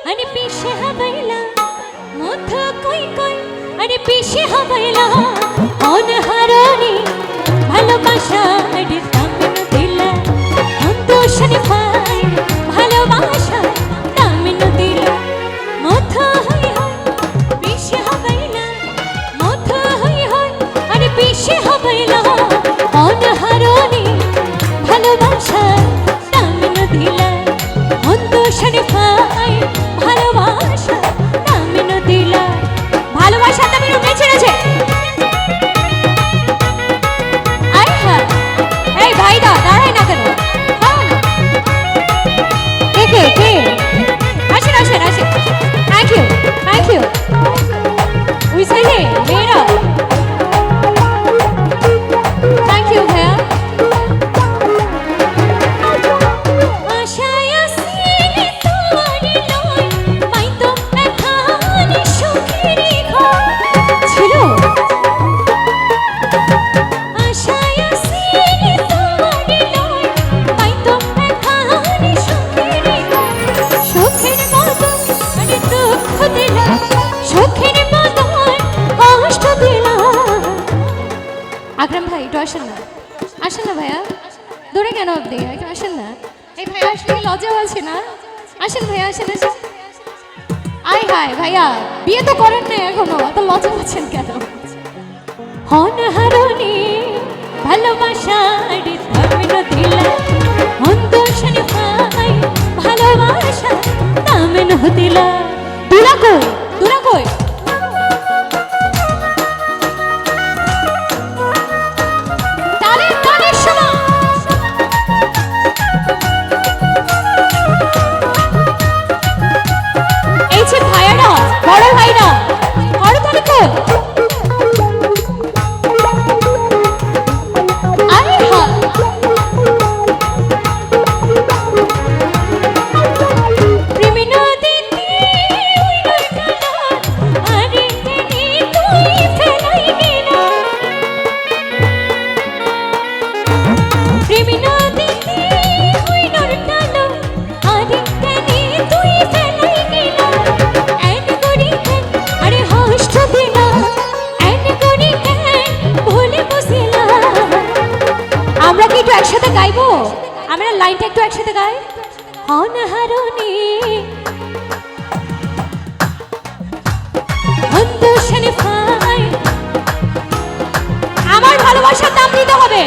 अरे पीछे हवैला मुथ कोई कोई अरे पीछे हवैला on haroni ভালোবাসার দামিন দিলা অন্তোষণে পাই ভালোবাসার দামিন দিলা মুথ হই হই পীछे हवैला मुथ হই হই अरे पीछे हवैला on haroni ভালোবাসার দামিন দিলা অন্তোষণে পাই ভালোবাসা দামিন দিলা ভালোবাসা দামিন উঠেছে রেছে আই হ্যাঁ এই ভাইদা দাঁড়াই না কেন হ্যাঁ না কে আসেন আসেন আসেন thank you we Sai hey Mera thank you ভাইয়া আকরাম ভাই একটু আসেন না ভাইয়া দূরে কেন আপনি একটু আসেন না এই ভাইয়া আসলে লজ্জা আছে না আসেন ভাইয়া আসেন আই হাই ভাইয়া বিয়ে তো করেন না এখনো এত লজ্জা পাচ্ছেন কেন হন হারনি ভালোবাসার দামিন দিলা অন্তোষণে পাই ভালোবাসা দামিন দিলা দুলা কই বড় ভাইরা বড় তালে কই আরে হ্যাঁ প্রেমী নদীতে ওই নৌকাটা আরে কেনে তুই ফেলাই গেলা প্রেমী নদীতে ওই নৌকাটা আরে কেনে তুই ফেলাই গেলা আমরা কি একটু একসাথে গাইবো আমরা লাইনটা একটু একসাথে গাই হন হারনি অন্তোষণে পাই আমার ভালোবাসার দাম দিতে হবে